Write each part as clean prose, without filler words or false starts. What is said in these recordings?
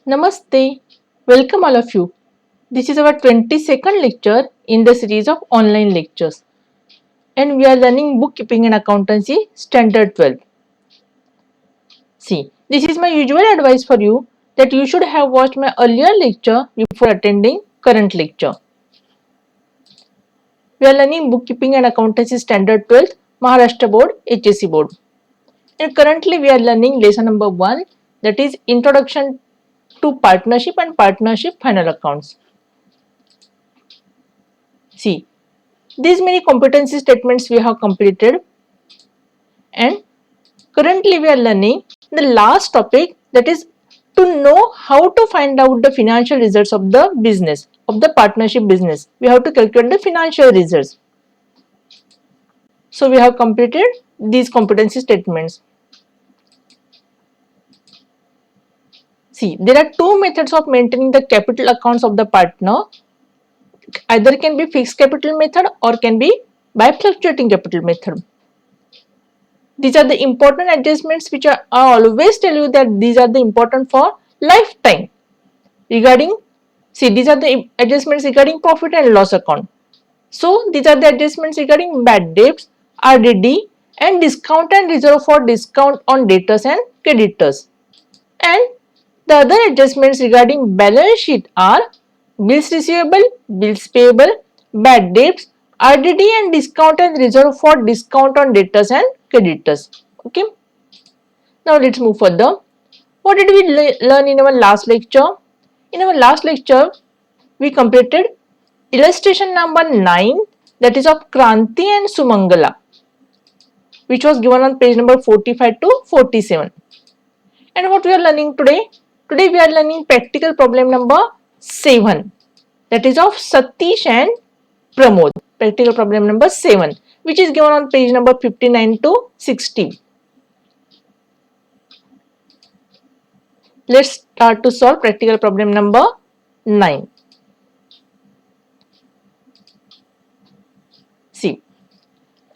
Namaste. Welcome all of you. This is our 22nd lecture in the series of online lectures and we are learning bookkeeping and accountancy standard 12. See, this is my usual advice for you that you should have watched my earlier lecture before attending current lecture. We are learning bookkeeping and accountancy standard 12 Maharashtra board HSC board. And currently we are learning lesson number 1, that is introduction to partnership and partnership final accounts. See, these many competency statements we have completed and currently we are learning the last topic, that is to know how to find out the financial results of the business, of the partnership business. We have to calculate the financial results. So we have completed these competency statements. See, there are two methods of maintaining the capital accounts of the partner. Either can be fixed capital method or can be by fluctuating capital method. These are the important adjustments which I always tell you that these are the important for lifetime. Regarding, see, these are the adjustments regarding profit and loss account. So these are the adjustments regarding bad debts, RDD and discount and reserve for discount on debtors and creditors. And the other adjustments regarding balance sheet are bills receivable, bills payable, bad debts, RDD and discount and reserve for discount on debtors and creditors. Okay. Now let's move further. What did we learn in our last lecture? In our last lecture, we completed illustration number 9, that is of Kranti and Sumangala, which was given on page number 45 to 47. And what we are learning today? Today we are learning practical problem number 7, that is of Satish and Pramod. Practical problem number 7, which is given on page number 59 to 60. Let's start to solve practical problem number 9. See,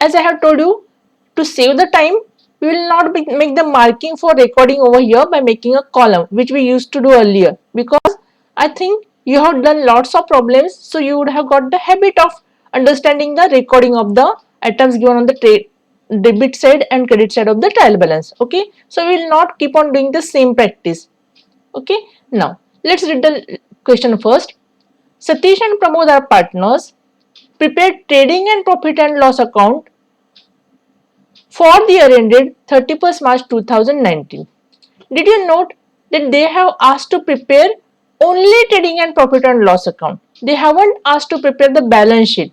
as I have told you, to save the time, we will not make the marking for recording over here by making a column, which we used to do earlier, because I think you have done lots of problems, so you would have got the habit of understanding the recording of the items given on the debit side and credit side of the trial balance. Okay, so we will not keep on doing the same practice. Okay, now let's read the question first. Satish and Pramod are partners, prepared trading and profit and loss account for the year ended 31st March 2019. Did you note that they have asked to prepare only trading and profit and loss account? They haven't asked to prepare the balance sheet.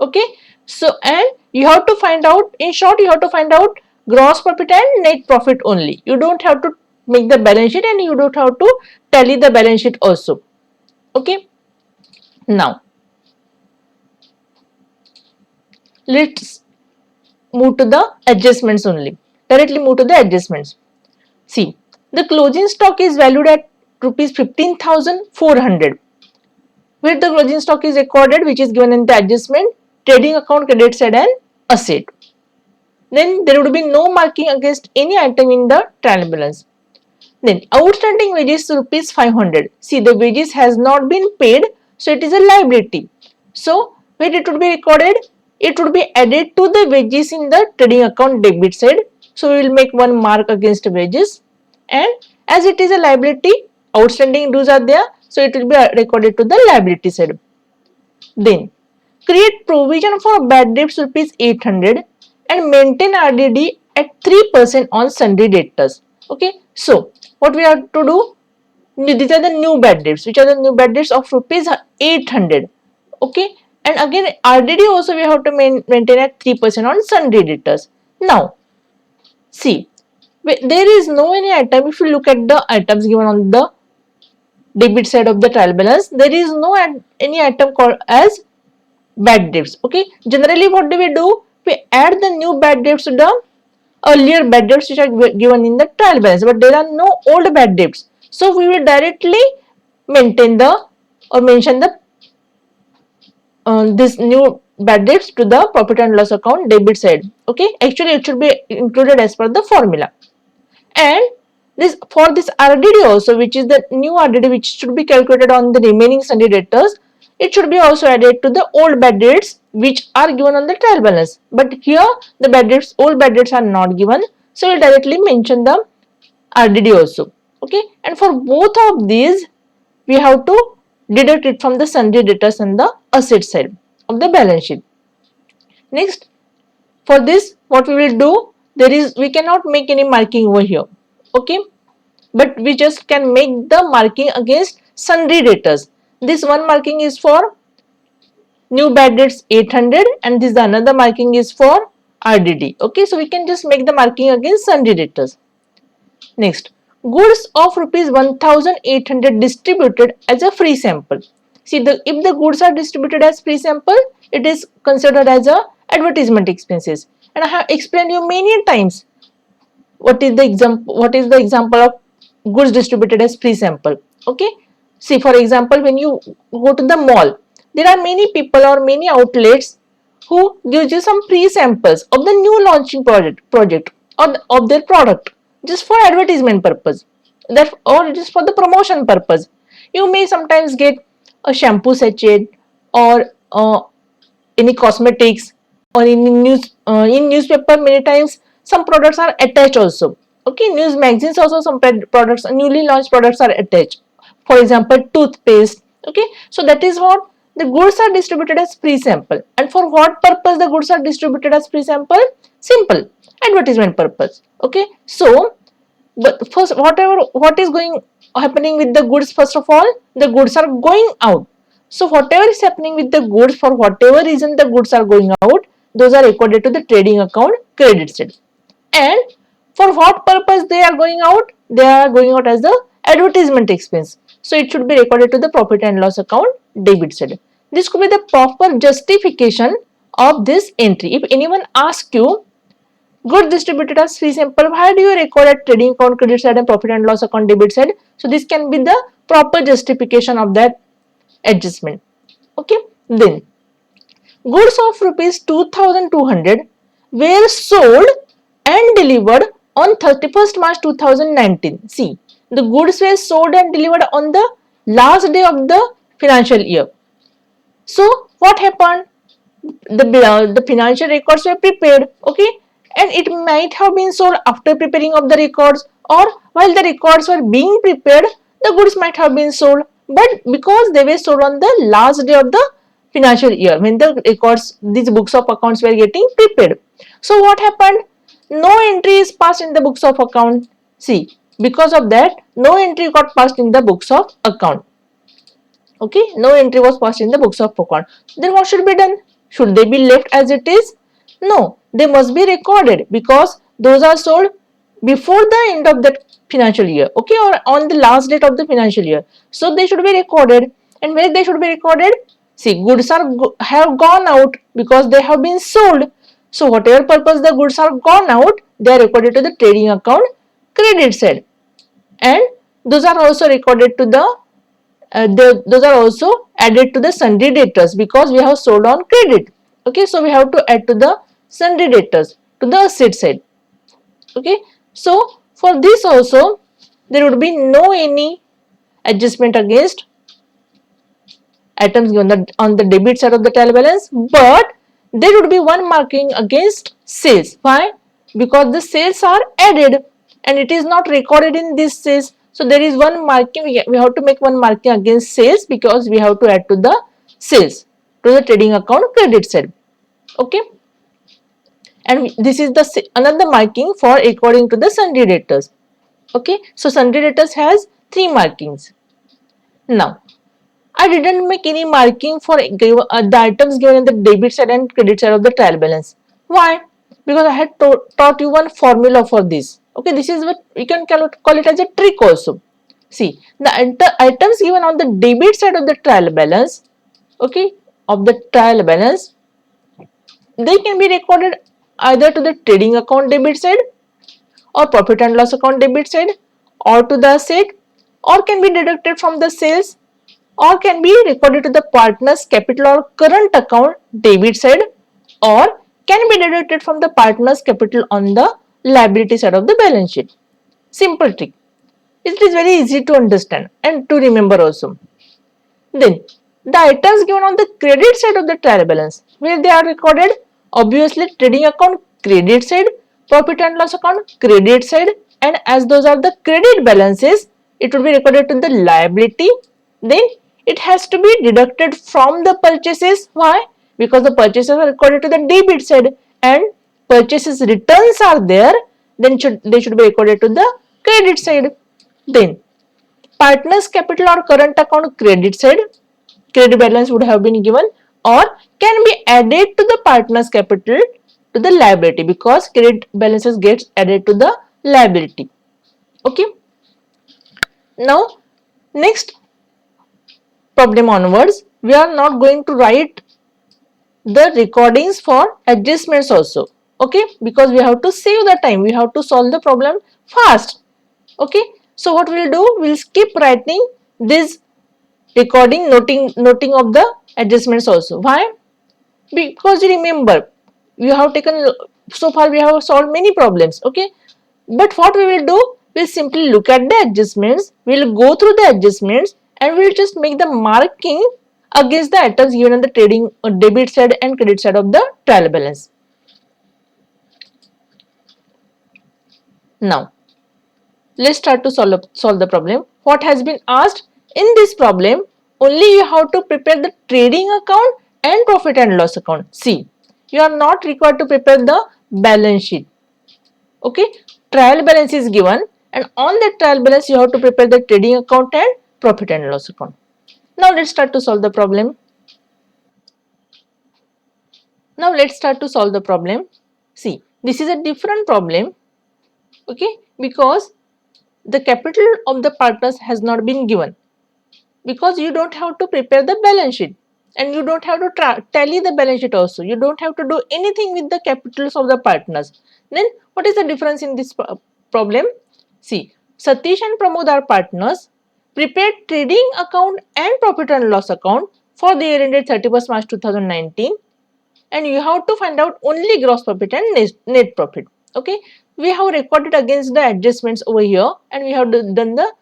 Okay, so and you have to find out, in short, you have to find out gross profit and net profit only. You don't have to make the balance sheet and you don't have to tally the balance sheet also. Okay, now let's move to the adjustments only. Directly move to the adjustments. See, the closing stock is valued at rupees 15,400, where the closing stock is recorded, which is given in the adjustment, trading account, credit side and asset. Then there would be no marking against any item in the trial balance. Then outstanding wages rupees 500. See, the wages has not been paid, so it is a liability. So where it would be recorded? It would be added to the wages in the trading account debit side. So we will make one mark against wages, and as it is a liability, outstanding dues are there, so it will be recorded to the liability side. Then create provision for bad debts rupees 800 and maintain RDD at 3% on sundry debtors. Okay, so what we have to do? These are the new bad debts. Which are the new bad debts of rupees 800? Okay, and again RDD also we have to maintain at 3% on sundry debtors. Now see, there is no any item. If you look at the items given on the debit side of the trial balance, there is no any item called as bad debts. Okay, generally what do? We add the new bad debts to the earlier bad debts which are given in the trial balance, but there are no old bad debts. So we will directly maintain the or mention the this new bad debts to the profit and loss account debit side. Okay, actually it should be included as per the formula. And This for this RDD also, which is the new RDD which should be calculated on the remaining sundry debtors, it should be also added to the old bad debts which are given on the trial balance. But here the bad debts, old bad debts are not given, so we'll directly mention the RDD also. Okay, and for both of these we have to deduct it from the sundry debtors and the asset side of the balance sheet. Next, for this what we will do, we cannot make any marking over here. Okay, but we just can make the marking against sundry debtors. This one marking is for new bad debts 800 and this another marking is for RDD. Okay, so we can just make the marking against sundry debtors. Next, goods of rupees 1800 distributed as a free sample. See, if the goods are distributed as free sample, it is considered as a advertisement expenses. And I have explained you many times what is the example of goods distributed as free sample. Okay, see, for example, when you go to the mall, there are many people or many outlets who gives you some free samples of the new launching project or of their product just for advertisement purpose, that or just for the promotion purpose. You may sometimes get a shampoo sachet or any cosmetics, or in newspaper many times some products are attached also. Okay, news magazines also some products, newly launched products are attached, for example toothpaste. Okay, so that is what the goods are distributed as free sample. And for what purpose the goods are distributed as free sample? Simple, advertisement purpose. Okay, so but first what is happening with the goods? First of all, the goods are going out. So whatever is happening with the goods, for whatever reason the goods are going out, those are recorded to the trading account credit side. And for what purpose they are going out? They are going out as the advertisement expense, so it should be recorded to the profit and loss account debit side. This could be the proper justification of this entry. If anyone asks you, goods distributed as free sample, why do you record at trading account credit side and profit and loss account debit side? So this can be the proper justification of that adjustment. Okay, then goods of rupees 2200 were sold and delivered on 31st March 2019. See, the goods were sold and delivered on the last day of the financial year. So what happened? The financial records were prepared. Okay, and it might have been sold after preparing of the records, or while the records were being prepared, the goods might have been sold. But because they were sold on the last day of the financial year, when the records, these books of accounts were getting prepared, so what happened? No entry is passed in the books of account. See, because of that, no entry got passed in the books of account. Okay, no entry was passed in the books of account. Then what should be done? Should they be left as it is? No, they must be recorded, because those are sold before the end of the financial year. Okay, or on the last date of the financial year. So they should be recorded. And where they should be recorded? See, goods have gone out because they have been sold. So whatever purpose the goods are gone out, they are recorded to the trading account credit side. And those are also recorded to the those are also added to the sundry debtors, because we have sold on credit. Okay, so we have to add to the sundry debtors to the asset side. Okay, so for this also there would be no any adjustment against items given on the debit side of the trial balance, but there would be one marking against sales. Why? Because the sales are added and it is not recorded in this sales. So there is one marking, we have to make one marking against sales, because we have to add to the sales to the trading account credit side. Okay, and this is the another marking for according to the sundry debtors. Okay, so sundry debtors has 3 markings. Now I didn't make any marking for the items given in the debit side and credit side of the trial balance. Why? Because I had taught you one formula for this. Okay, this is what we can call it as a trick also. See, the items given on the debit side of the trial balance, okay, of the trial balance, they can be recorded either to the trading account debit side or profit and loss account debit side, or to the asset, or can be deducted from the sales, or can be recorded to the partner's capital or current account debit side, or can be deducted from the partner's capital on the liability side of the balance sheet. Simple trick. It is very easy to understand and to remember also. Then the items given on the credit side of the trial balance, where they are recorded, obviously trading account credit side, profit and loss account credit side, and as those are the credit balances, it will be recorded to the liability. Then it has to be deducted from the purchases. Why? Because the purchases are recorded to the debit side and purchases returns are there, then they should be recorded to the credit side. Then partners capital or current account credit side, credit balance would have been given, or can be added to the partners capital to the liability, because credit balances gets added to the liability. Okay, now next problem onwards, we are not going to write the recordings for adjustments also. Okay, because we have to save the time, we have to solve the problem fast. Okay, so what we'll do, we'll skip writing this recording, noting of the adjustments also. Why? Because remember, we have taken, so far we have solved many problems. Okay, but what we will do, we'll simply look at the adjustments, we'll go through the adjustments, and we'll just make the marking against the items given on the trading debit side and credit side of the trial balance. Now let's start to solve the problem. What has been asked in this problem, only you have to prepare the trading account and profit and loss account. See, you are not required to prepare the balance sheet. Okay, trial balance is given, and on the trial balance you have to prepare the trading account and profit and loss account. Now let's start to solve the problem. See, this is a different problem. Okay, because the capital of the partners has not been given, because you don't have to prepare the balance sheet and you don't have to tally the balance sheet also. You don't have to do anything with the capitals of the partners. Then what is the difference in this problem? See, Satish and Pramod are partners, prepared trading account and profit and loss account for the year ended 31st March 2019, and you have to find out only gross profit and net profit. Okay, we have recorded against the adjustments over here, and we have done the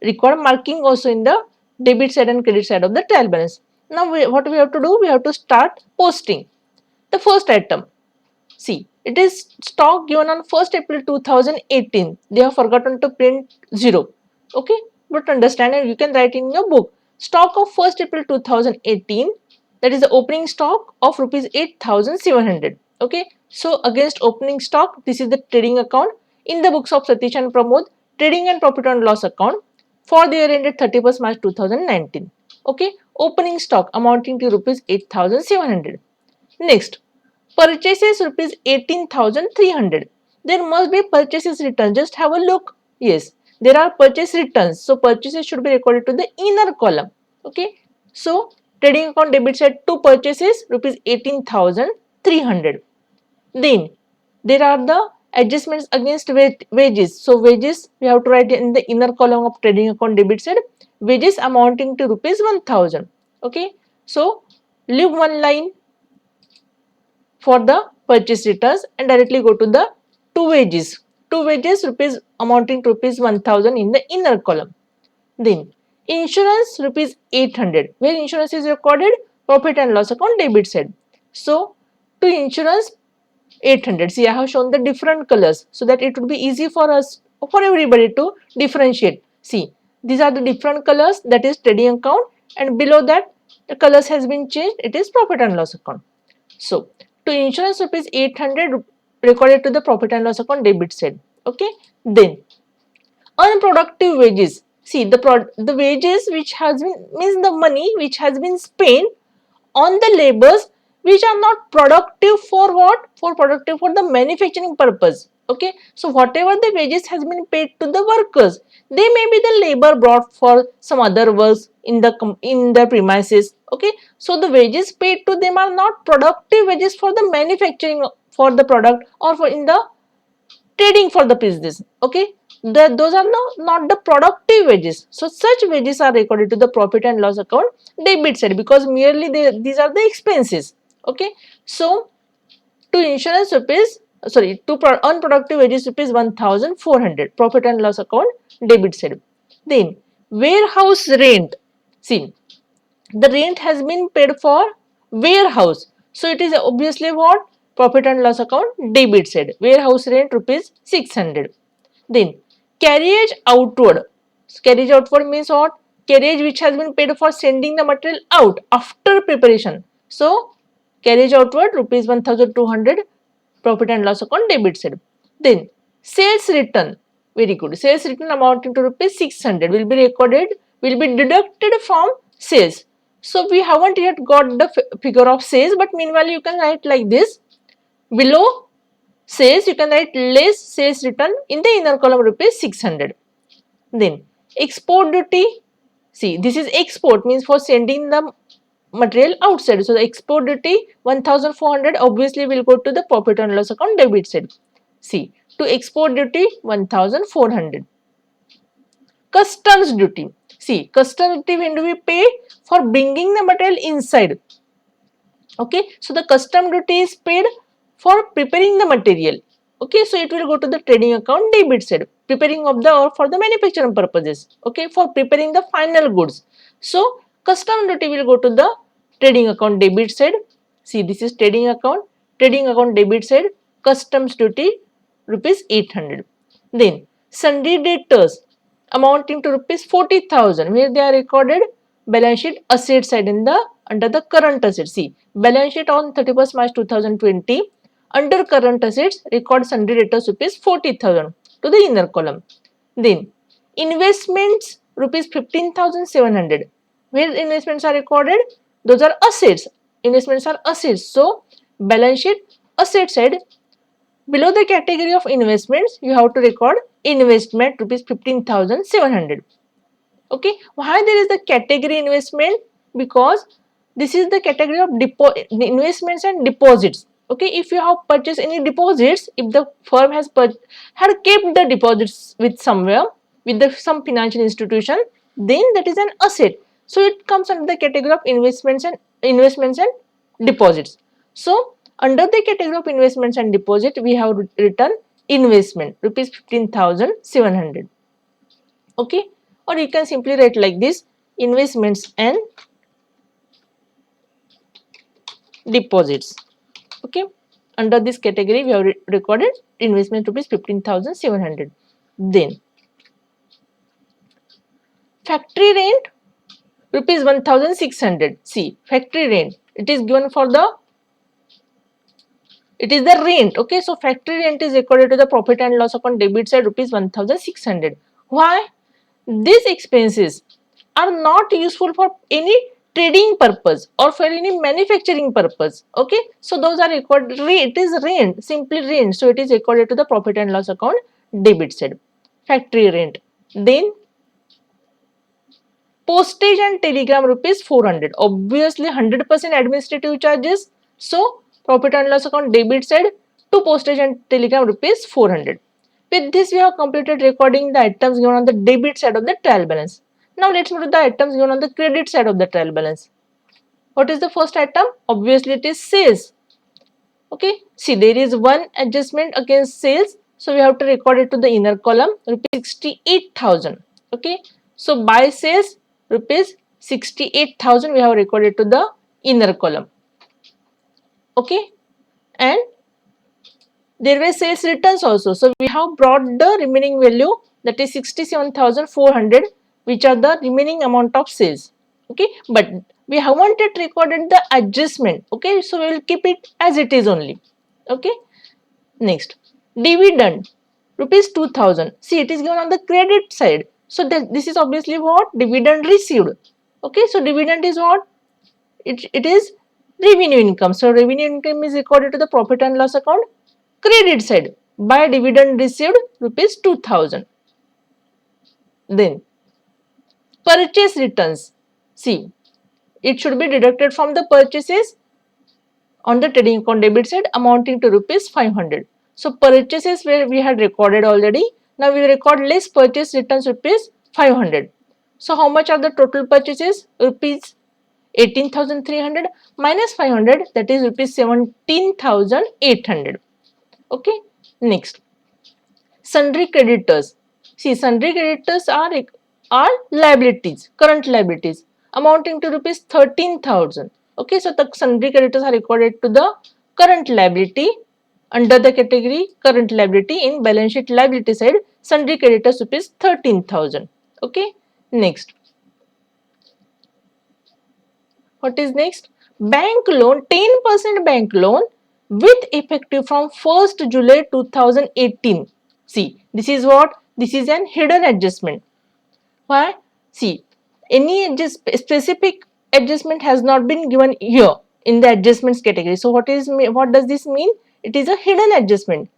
required marking also in the debit side and credit side of the trial balance. Now what we have to do, we have to start posting the first item. See, it is stock given on 1st April 2018. They have forgotten to print 0. Okay, but understand, and you can write in your book. Stock of 1st April 2018, that is the opening stock of rupees 8,700. Okay, so against opening stock, this is the trading account. In the books of Satish and Pramod, trading and profit and loss account for the year ended 31st March 2019. Okay, opening stock amounting to rupees 8,700. Next, purchases rupees 18,300. There must be purchases return. Just have a look. Yes, there are purchase returns. So purchases should be recorded to the inner column. Okay, so trading account debit side to purchases rupees 18,300. Then there are the adjustments against wages. So wages we have to write in the inner column of trading account debit side. Wages amounting to rupees 1,000. Okay, so leave one line for the purchase returns and directly go to the two wages. Two wages rupees amounting to rupees 1,000 in the inner column. Then insurance rupees 800. Where insurance is recorded? Profit and loss account debit side. So to insurance 800. See, I have shown the different colors so that it would be easy for us, for everybody to differentiate. See, these are the different colors, that is trading account, and below that the colors has been changed, it is profit and loss account. So to insurance rupees 800 recorded to the profit and loss account debit side. Okay, then unproductive wages. See, the wages which has been, means the money which has been spent on the labors which are not productive for what? For productive for the manufacturing purpose. Okay, so whatever the wages has been paid to the workers, they may be the labor brought for some other works in the premises. Okay, so the wages paid to them are not productive wages for the manufacturing for the product or for in the trading for the business. Okay, those are not the productive wages. So such wages are recorded to the profit and loss account debit side, because merely these are the expenses. Okay, so to insurance rupees, sorry, to unproductive wages rupees 1,400, profit and loss account debit side. Then warehouse rent. See, the rent has been paid for warehouse. So it is obviously what? Profit and loss account debit side. Warehouse rent rupees 600. Then carriage outward. Carriage outward means what? Carriage which has been paid for sending the material out after preparation. So carriage outward rupees 1200, profit and loss account debit side. Then sales return. Very good. Sales return amounting to rupees 600 will be recorded, will be deducted from sales. So we haven't yet got the figure of sales, but meanwhile you can write like this. Below sales, you can write less sales return, in the inner column rupees 600. Then export duty. See, this is export, means for sending the material outside. So the export duty 1400 obviously will go to the profit and loss account debit side. See, to export duty 1400. Customs duty. See, customs duty, when do we pay? For bringing the material inside. Okay, so the custom duty is paid for preparing the material. Okay, so it will go to the trading account debit side, preparing of the, or for the manufacturing purposes. Okay, for preparing the final goods. So custom duty will go to the trading account debit side. See, this is trading account debit side, customs duty rupees 800. Then sundry debtors amounting to rupees 40,000, where they are recorded balance sheet asset side in the under the current assets. See, balance sheet on 31st March 2020, under current assets record sundry debtors rupees 40,000 to the inner column. Then investments rupees 15,700, where investments are recorded, those are assets. Investments are assets. So balance sheet asset side, below the category of investments you have to record investment rupees 15,700. Okay, why there is the category investment? Because this is the category of investments and deposits. Okay, if you have purchased any deposits, if the firm has had kept the deposits with somewhere, with some financial institution, then that is an asset. So it comes under the category of investments and deposits. So under the category of investments and deposit, we have written investment rupees 15,700. Okay, or you can simply write like this: investments and deposits. Okay, under this category we have recorded investment rupees 15,700. Then factory rent rupees 1,600. See, factory rent, it is given for the, it is the rent. Okay, so factory rent is recorded to the profit and loss account debit side rupees 1,600. Why? These expenses are not useful for any trading purpose or for any manufacturing purpose. Okay, so those are recorded, it is rent, simply rent, so it is recorded to the profit and loss account debit side, factory rent. Then postage and telegram rupees 400, obviously 100% administrative charges, so profit and loss account debit side to postage and telegram rupees 400. With this we have completed recording the items given on the debit side of the trial balance. Now let's move to the items given on the credit side of the trial balance. What is the first item? Obviously it is sales. Okay, see, there is one adjustment against sales, so we have to record it to the inner column, rupees 68,000. Okay, so by sales rupees 68,000 we have recorded to the inner column. Okay, and there were sales returns also, so we have brought the remaining value, that is 67,400, which are the remaining amount of sales. Okay, but we haven't yet recorded the adjustment. Okay, so we will keep it as it is only. Okay, next, dividend rupees 2,000. See, it is given on the credit side, so that this is obviously what? Dividend received. Okay, so dividend is what? It is revenue income. So revenue income is recorded to the profit and loss account credit side by dividend received rupees 2,000. Then purchase returns. See, it should be deducted from the purchases on the trading account debit side amounting to rupees 500. So purchases where we had recorded already. Now we record less purchase returns rupees 500. So how much are the total purchases? Rupees 18,300 minus 500, that is rupees 17,800. Okay, next, sundry creditors. See, sundry creditors are liabilities, current liabilities amounting to rupees 13,000. Okay, so the sundry creditors are recorded to the current liability under the category current liability in balance sheet liability side. Sundry creditors rupees 13,000. Okay, next. What is next? Bank loan, 10% bank loan with effective from 1st July 2018. See, this is what? This is an hidden adjustment. Why? See, any specific adjustment has not been given here in the adjustments category. So what does this mean? It is a hidden adjustment.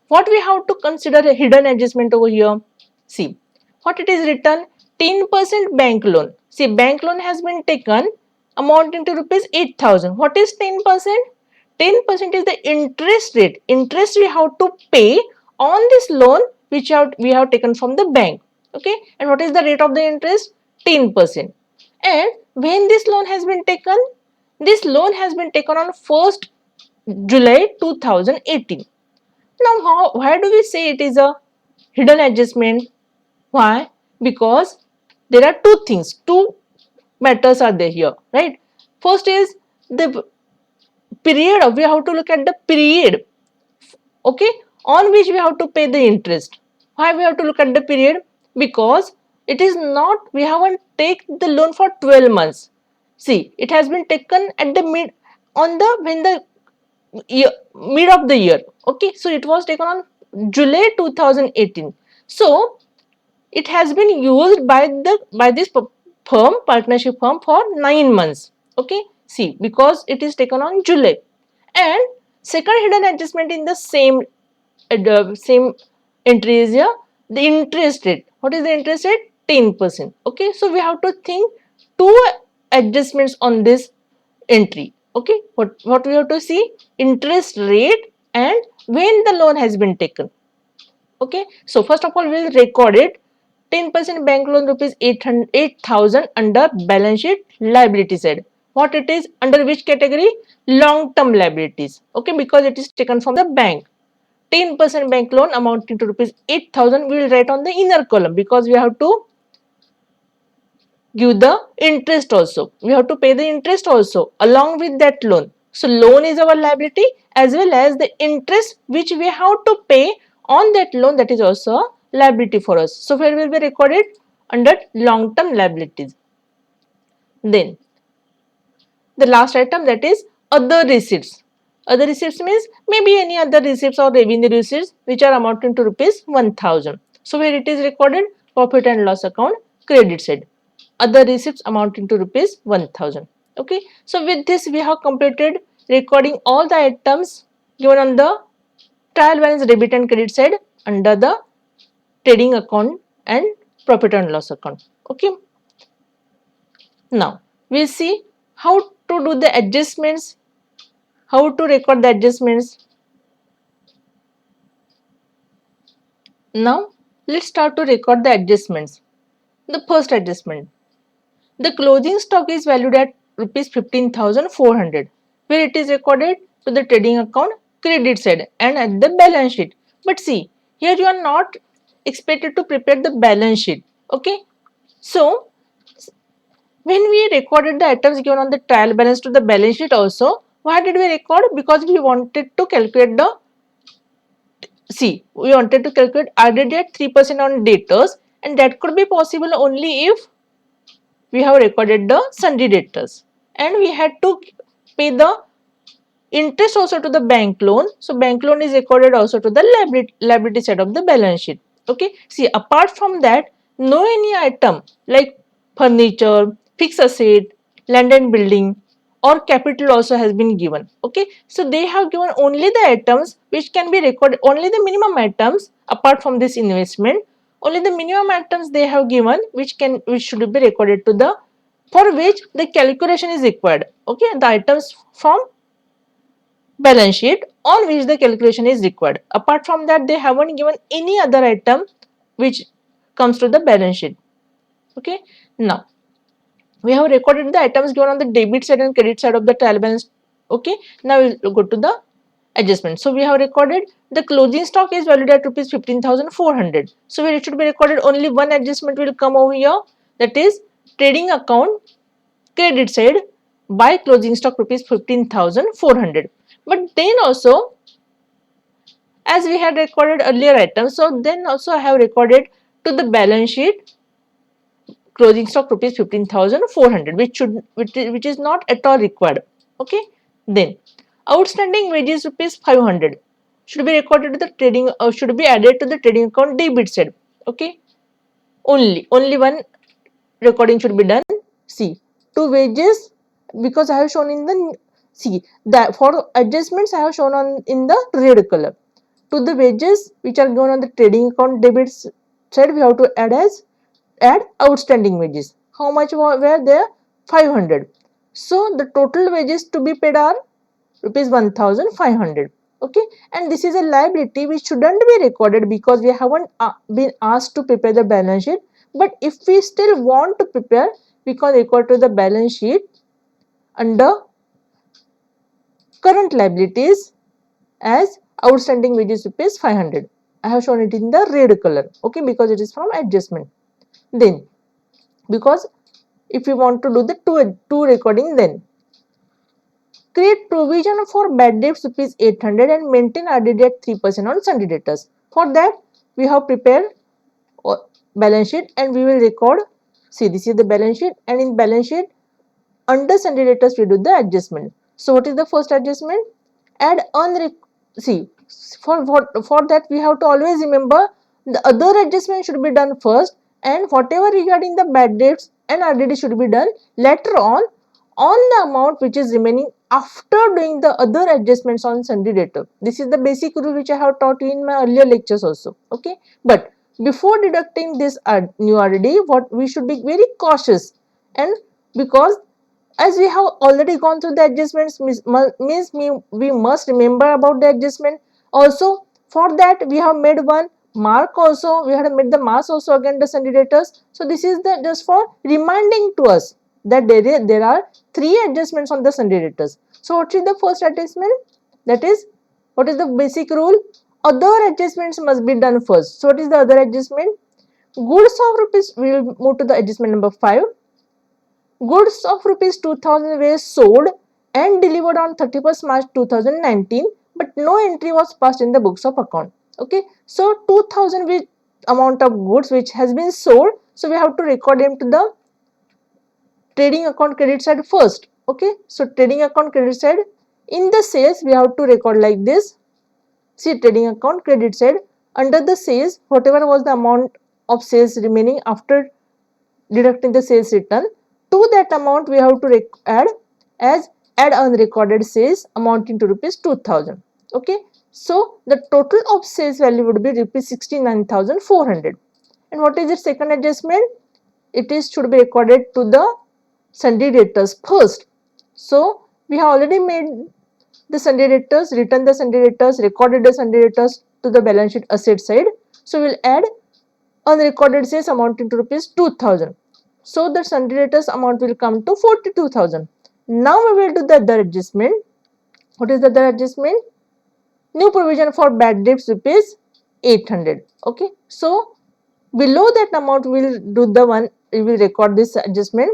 What we have to consider a hidden adjustment over here? See, what it is written? 10% bank loan. See, bank loan has been taken amounting to rupees 8,000. What is 10%? 10% is the interest rate. Interest we have to pay on this loan which we have taken from the bank. Okay, and what is the rate of the interest? 10%. And when this loan has been taken? This loan has been taken on 1st July 2018. Now, why do we say it is a hidden adjustment? Why? Because there are two things, two matters are there here, right? First is the period. We have to look at the period, okay, on which we have to pay the interest. Why we have to look at the period? Because it is not, we haven't taken the loan for 12 months. See, it has been taken at the when the year, mid of the year. Okay, so it was taken on July 2018. So it has been used by this firm, partnership firm, for 9 months. Okay, see, because it is taken on July. And second hidden adjustment in the same entry is here, the interest rate. What is the interest rate? 10%. Okay, so we have to think two adjustments on this entry. Okay, what we have to see? Interest rate and when the loan has been taken. Okay, so first of all we will record it. 10% bank loan rupees 8,000 under balance sheet liability side. What it is? Under which category? Long term liabilities. Okay, because it is taken from the bank. 10% bank loan amounting to rupees 8,000 we will write on the inner column, because we have to give the interest also. We have to pay the interest also along with that loan. So loan is our liability as well as the interest which we have to pay on that loan, that is also a liability for us. So where will be recorded? Under long term liabilities. Then the last item, that is other receipts. Other receipts means maybe any other receipts or revenue receipts which are amounting to rupees 1,000. So where it is recorded? Profit and loss account, credit side. Other receipts amounting to rupees 1,000. Okay, so with this we have completed recording all the items given on the trial balance debit and credit side under the trading account and profit and loss account. Okay, now we'll see how to do the adjustments, how to record the adjustments. Now let's start to record the adjustments. The first adjustment, the closing stock is valued at rupees 15,400, where it is recorded to the trading account credit side and at the balance sheet. But see, here you are not expected to prepare the balance sheet. Okay, so when we recorded the items given on the trial balance to the balance sheet also, why did we record? Because we wanted to calculate the, see, we wanted to calculate added at 3% on debtors, and that could be possible only if we have recorded the sundry debtors and we had to pay the interest also to the bank loan. So bank loan is recorded also to the liability side of the balance sheet. Okay, see, apart from that, no any item like furniture, fixed asset, land and building or capital also has been given. Okay, so they have given only the items which can be recorded, only the minimum items apart from this investment, only the minimum items they have given which should be recorded to the, for which the calculation is required. Okay, the items from balance sheet on which the calculation is required. Apart from that, they haven't given any other item which comes to the balance sheet. Okay, now we have recorded the items given on the debit side and credit side of the trial balance. Okay, now we'll go to the adjustment. So we have recorded the closing stock is valued at rupees 15,400. So it should be recorded only one adjustment will come over here, that is trading account credit side by closing stock rupees 15,400. But then also, as we had recorded earlier items, so then also I have recorded to the balance sheet closing stock rupees 15,400, which is not at all required. Okay. Then outstanding wages rupees 500 should be recorded to the trading should be added to the trading account debit side. Okay. Only one recording should be done. See, to wages, because I have shown in the, see, that for adjustments I have shown on in the red color. To the wages which are given on the trading account debit side, we have to add outstanding wages. How much were there? 500. So the total wages to be paid are rupees 1,500. Okay, and this is a liability which shouldn't be recorded because we haven't been asked to prepare the balance sheet. But if we still want to prepare, we can record to the balance sheet under current liabilities as outstanding wages rupees 500. I have shown it in the red color. Okay, because it is from adjustment. Then, because if you want to do the two recording, then create provision for bad debts rupees 800 and maintain RDD at 3% on Sunday debtors. For that, we have prepared balance sheet and we will record. See, this is the balance sheet, and in balance sheet under Sunday debtors we do the adjustment. So what is the first adjustment? Add see, for that we have to always remember the other adjustment should be done first, and whatever regarding the bad debts and RDD should be done later on the amount which is remaining after doing the other adjustments on Sunday debtor. This is the basic rule which I have taught you in my earlier lectures also. Okay, but before deducting this new RDD, what we should be very cautious, and because as we have already gone through the adjustments, means we must remember about the adjustment. Also, for that we have made one mark also, we have made the marks also against the Sunday debtors. So this is the just for reminding to us that there are three adjustments on the Sunday debtors. So what is the first adjustment? That is, what is the basic rule? Other adjustments must be done first. So what is the other adjustment? Goods of rupees, we will move to the adjustment number 5. Goods of rupees 2000 were sold and delivered on 31st March 2019, but no entry was passed in the books of account. Okay, so 2000 with amount of goods which has been sold, so we have to record them to the trading account credit side first. Okay, so trading account credit side, in the sales we have to record like this. See, trading account credit side, under the sales, whatever was the amount of sales remaining after deducting the sales return, to that amount we have to add unrecorded sales amounting to rupees 2000. Okay, so the total of sales value would be rupees 69,400. And what is the second adjustment? It is should be recorded to the Sunday debtors first. So we have already made the Sunday debtors, written the Sunday debtors, recorded the Sunday debtors to the balance sheet asset side. So we will add unrecorded sales amounting to rupees 2000. So the Sunday debtors amount will come to 42,000. Now we will do the other adjustment. What is the other adjustment? New provision for bad debts rupees 800. Okay, so below that amount we will do the one, we will record this adjustment,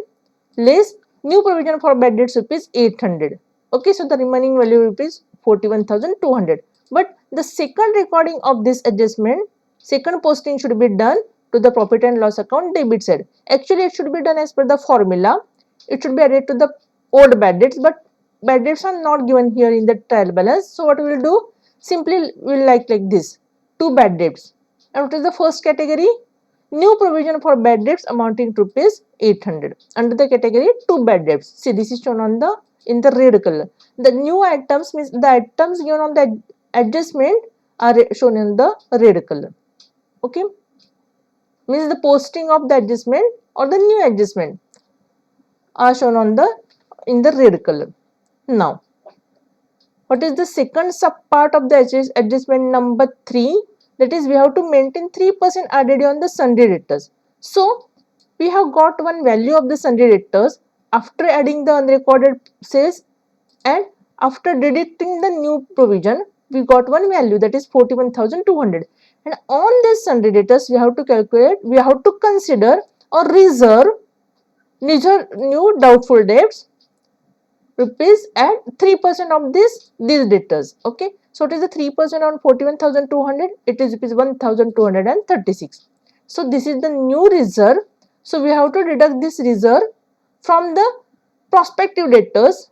less new provision for bad debts rupees 800. Okay, so the remaining value rupees 41,200. But the second recording of this adjustment, second posting should be done to the profit and loss account debit side. Actually, it should be done as per the formula. It should be added to the old bad debts, but bad debts are not given here in the trial balance. So what we will do? Simply we will like this, two bad debts. And what is the first category? New provision for bad debts amounting to rupees 800. Under the category two bad debts. See, this is shown on the in the red color. The new items means the items given on the adjustment are shown in the red color. Okay, means the posting of the adjustment or the new adjustment are shown on the in the red color. Now, what is the second sub part of the adjustment number 3? That is, we have to maintain 3% RDD on the Sunday debtors. So we have got one value of the Sunday debtors after adding the unrecorded sales and After deducting the new provision, we got one value, that is 41,200. And on this sundry debtors, we have to calculate, we have to consider or reserve new doubtful debts rupees at 3% of these debtors. Okay, so it is the 3% on 41,200, it is rupees 1,236. So this is the new reserve. So we have to deduct this reserve from the prospective debtors.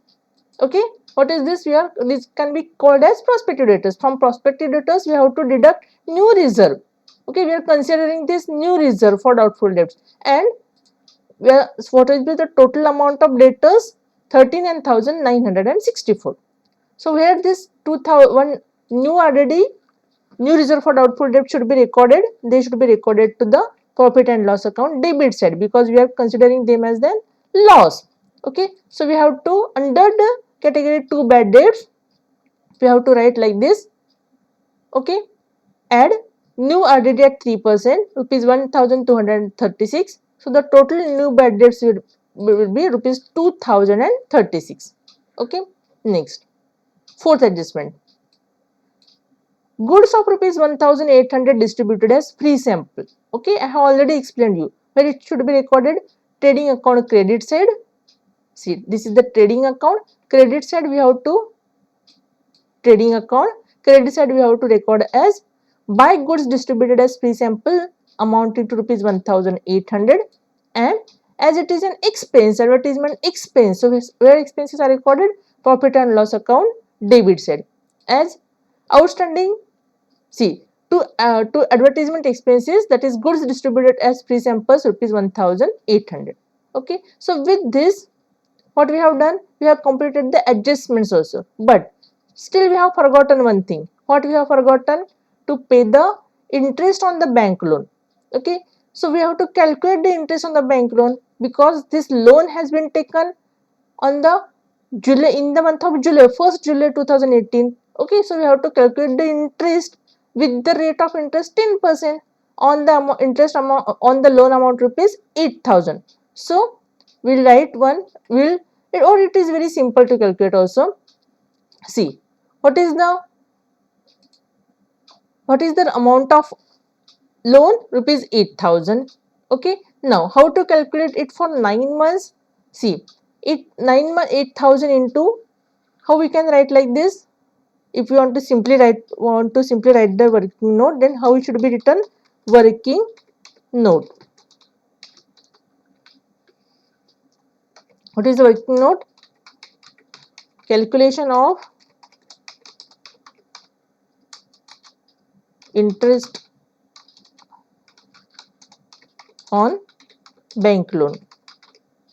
Okay, what is this? This can be called as prospective debtors. From prospective debtors, we have to deduct new reserve. Okay, we are considering this new reserve for doubtful debts, and what will be the total amount of debtors? 39,964. So here this 2000 new RDD, new reserve for doubtful debt should be recorded. They should be recorded to the profit and loss account debit side, because we are considering them as the loss. Okay, so we have to, under the category 2 bad debts, we have to write like this. Okay, add new RDD at 3%, rupees 1,236. So the total new bad debts will be rupees 2,036. Okay, next, fourth adjustment. Goods of rupees 1,800 distributed as free sample. Okay, I have already explained you where it should be recorded. Trading account credit side. See, this is the trading account. Credit side we have to, trading account credit side we have to record as buy goods distributed as free sample amounting to rupees 1,800, and as it is an expense, advertisement expense, so where expenses are recorded, profit and loss account debit side. As outstanding, see, to advertisement expenses, that is goods distributed as free samples, rupees 1,800. Okay, so with this, what we have done, we have completed the adjustments also, but still we have forgotten one thing. What we have forgotten? To pay the interest on the bank loan. Okay, so we have to calculate the interest on the bank loan, because this loan has been taken on the July, in the month of July, 1st July 2018. Okay, so we have to calculate the interest with the rate of interest 10% on the interest amount on the loan amount rupees 8,000. So we'll write one, or it is very simple to calculate also. See, what is the amount of loan? Rupees 8,000. Okay, now how to calculate it for 9 months? See, 8,000 into, how we can write like this? If you want to simply write the working note, then how it should be written? Working note. What is the working note? Calculation of interest on bank loan.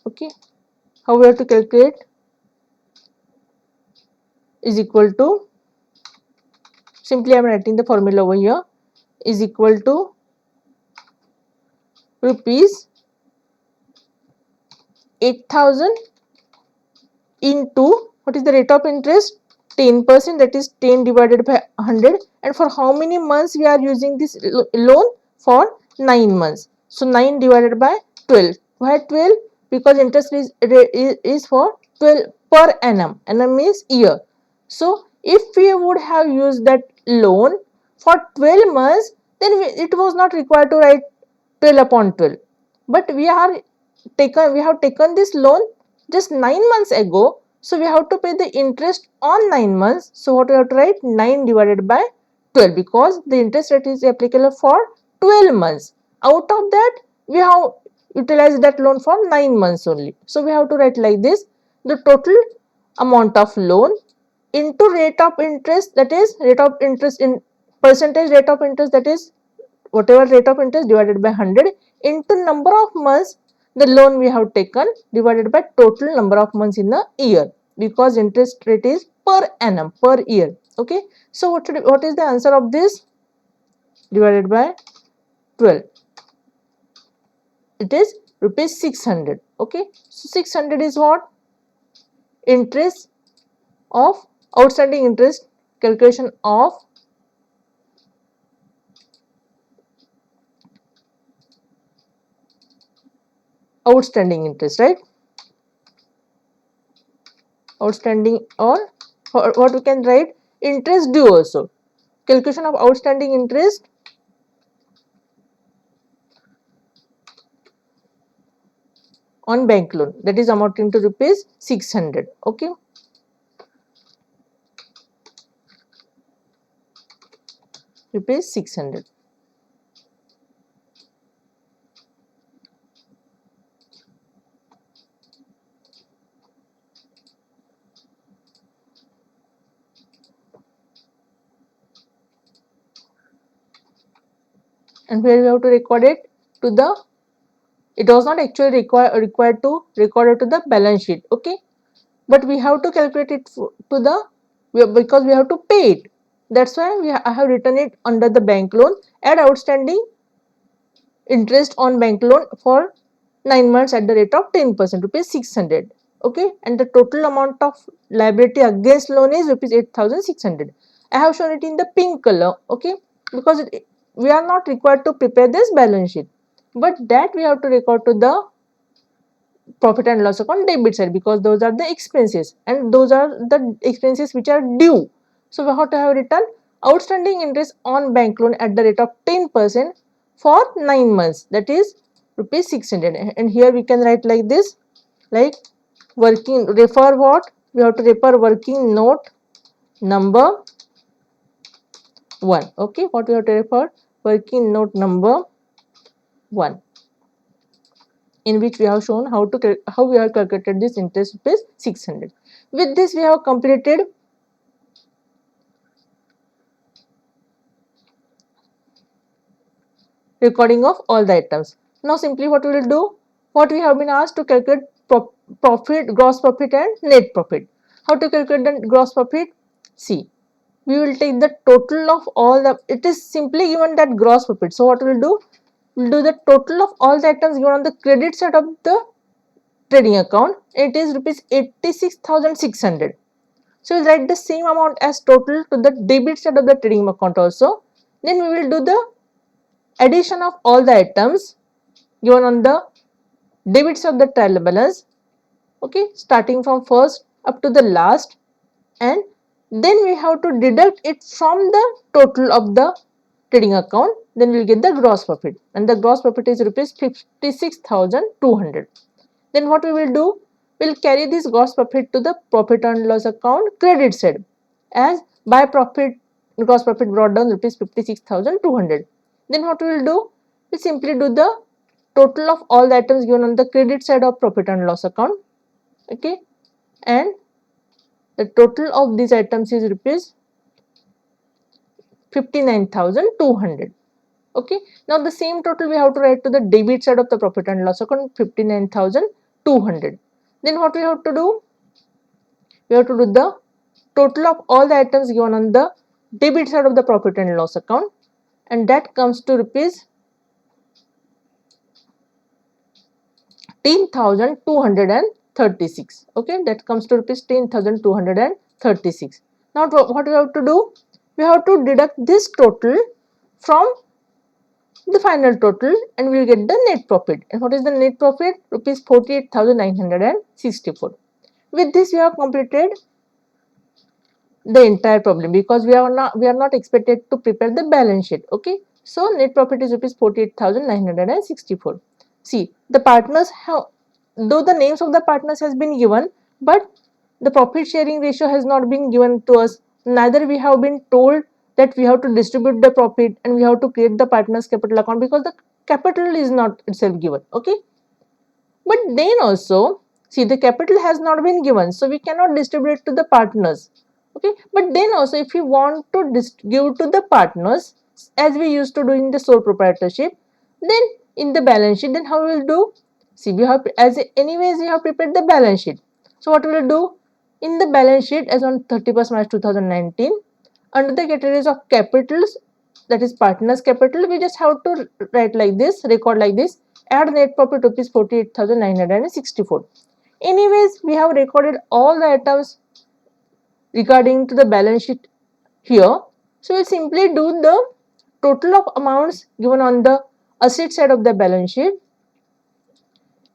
Okay, how we have to calculate? Is equal to, simply I am writing the formula over here, is equal to rupees 8,000 into, what is the rate of interest? 10%, that is 10 divided by 100. And for how many months we are using this loan? For 9 months. So 9 divided by 12. Why 12? Because interest is for 12 per annum. Annum means year. So if we would have used that loan for 12 months, then it was not required to write 12 upon 12. But we have taken this loan just 9 months ago, so we have to pay the interest on 9 months. So what we have to write? 9 divided by 12, because the interest rate is applicable for 12 months. Out of that, we have utilized that loan for 9 months only. So we have to write like this: the total amount of loan into rate of interest, that is rate of interest in percentage rate of interest, that is whatever rate of interest, divided by 100, into number of months the loan we have taken, divided by total number of months in a year, because interest rate is per annum, per year. Okay, so what is the answer of this? Divided by 12, it is rupees 600. Okay, so 600 is what? Interest of outstanding interest, calculation of outstanding interest, right? Outstanding or for what we can write interest due also. Calculation of outstanding interest on bank loan, that is amounting to rupees 600. Okay. Rupees 600. And where we have to record it to the, it was not actually required to record it to the balance sheet. Okay, but we have to calculate it to the, because we have to pay it. That's why I have written it under the bank loan. Add outstanding interest on bank loan for 9 months at the rate of 10%, rupees 600. Okay, and the total amount of liability against loan is rupees 8,600. I have shown it in the pink color. Okay, because we are not required to prepare this balance sheet, but that we have to record to the profit and loss account debit side, because those are the expenses and those are the expenses which are due. So we have to have written outstanding interest on bank loan at the rate of 10% for 9 months, that is rupees 600. And here we can write like this, like working, refer what, we have to refer working note number 1. Okay, what we have to refer, working note number 1, in which we have shown how we have calculated this interest rupees 600. With this we have completed recording of all the items. Now simply what we will do, what we have been asked to calculate profit, gross profit and net profit. How to calculate the gross profit? See, we will take the total of all the, it is simply given that gross profit. So what we will do, we will do the total of all the items given on the credit side of the trading account. It is rupees 86,600. So we will write the same amount as total to the debit side of the trading account also. Then we will do the addition of all the items given on the debit side of the trial balance. Okay, starting from first up to the last, and then we have to deduct it from the total of the trading account. Then we will get the gross profit, and the gross profit is rupees 56,200. Then what we will do, we will carry this gross profit to the profit and loss account credit side, as by profit, gross profit brought down rupees 56,200. Then what we will do, we simply do the total of all the items given on the credit side of profit and loss account. Okay, and the total of these items is rupees 59,200. Okay, now the same total we have to write to the debit side of the profit and loss account, 59,200. Then what we have to do, we have to do the total of all the items given on the debit side of the profit and loss account, and that comes to rupees 10,236. Okay, that comes to rupees 10,236. Now what we have to do, we have to deduct this total from the final total and we will get the net profit. And what is the net profit? Rupees 48,964. With this we have completed the entire problem, because we are not expected to prepare the balance sheet. Okay, so net profit is rupees 48,964. See, the partners have, though the names of the partners has been given, but the profit sharing ratio has not been given to us. Neither we have been told that we have to distribute the profit and we have to create the partners capital account, because the capital is not itself given. Okay, but then also, see, the capital has not been given, so we cannot distribute to the partners. Okay, but then also if we want to give to the partners, as we used to do in the sole proprietorship, then in the balance sheet, then how we will do? See, we have, as anyways we have prepared the balance sheet. So what we will do, in the balance sheet as on 31st March 2019, under the categories of capitals, that is partners capital, we just have to write like this, record like this, add net profit rupees 48,964. Anyways, we have recorded all the items regarding to the balance sheet here. So we simply do the total of amounts given on the asset side of the balance sheet,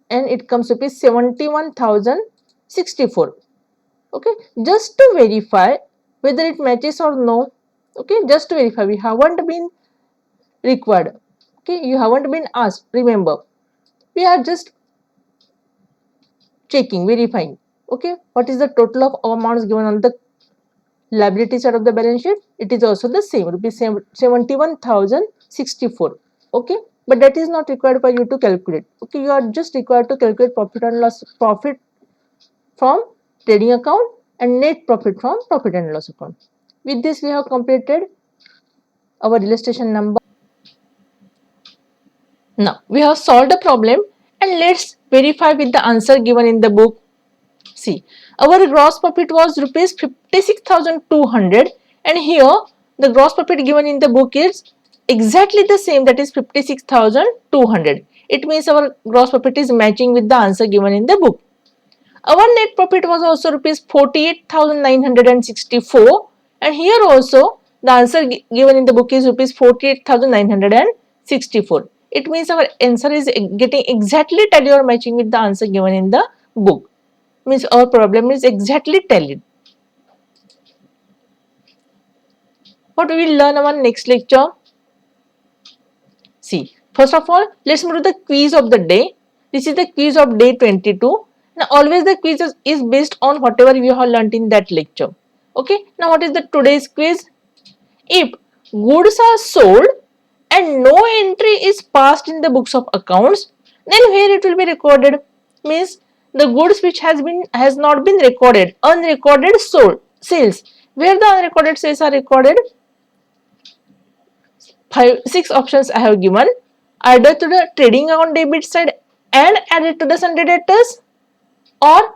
and it comes to be 71,064. Okay, just to verify whether it matches or no. Okay, just to verify, we haven't been required. Okay, you haven't been asked. Remember, we are just checking, verifying. Okay, what is the total of amounts given on the liability side of the balance sheet? It is also the same, rupees 71,064. Okay, but that is not required for you to calculate. Okay, you are just required to calculate profit and loss, profit from trading account and net profit from profit and loss account. With this, we have completed our illustration number. Now we have solved the problem and let's verify with the answer given in the book. See, our gross profit was rupees 56,200 and here the gross profit given in the book is exactly the same, that is 56,200. It means our gross profit is matching with the answer given in the book. Our net profit was also rupees 48,964 and here also the answer given in the book is rupees 48,964. It means our answer is getting exactly tally or matching with the answer given in the book. Means our problem is exactly tallied. What we will learn our next lecture? See, first of all, let's move to the quiz of the day. This is the quiz of day 22. Now, always the quiz is based on whatever you have learnt in that lecture. Okay, now what is the today's quiz? If goods are sold and no entry is passed in the books of accounts, then where it will be recorded? Means the goods which has not been recorded, unrecorded sold sales. Where the unrecorded sales are recorded? 6 options I have given. Either to the trading account debit side and added to the sundry debtors, or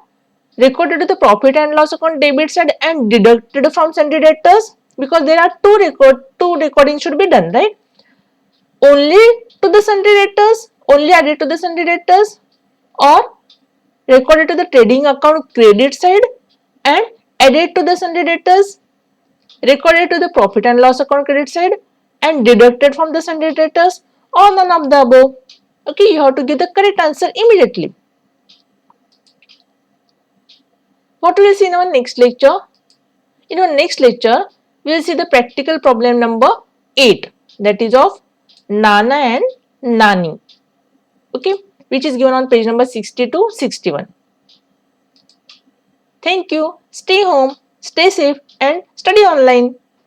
recorded to the profit and loss account debit side and deducted from sundry debtors, because there are two recordings should be done, right? Only to the sundry debtors, only added to the sundry debtors, or recorded to the trading account credit side and added to the sundry debtors, recorded to the profit and loss account credit side and deducted from the sundry debtors, or none of the above. Okay, you have to give the correct answer immediately. What will we see in our next lecture? In our next lecture, we will see the practical problem number 8, that is of Nana and Nani. Okay, which is given on page number 60 to 61. Thank you. Stay home, stay safe and study online.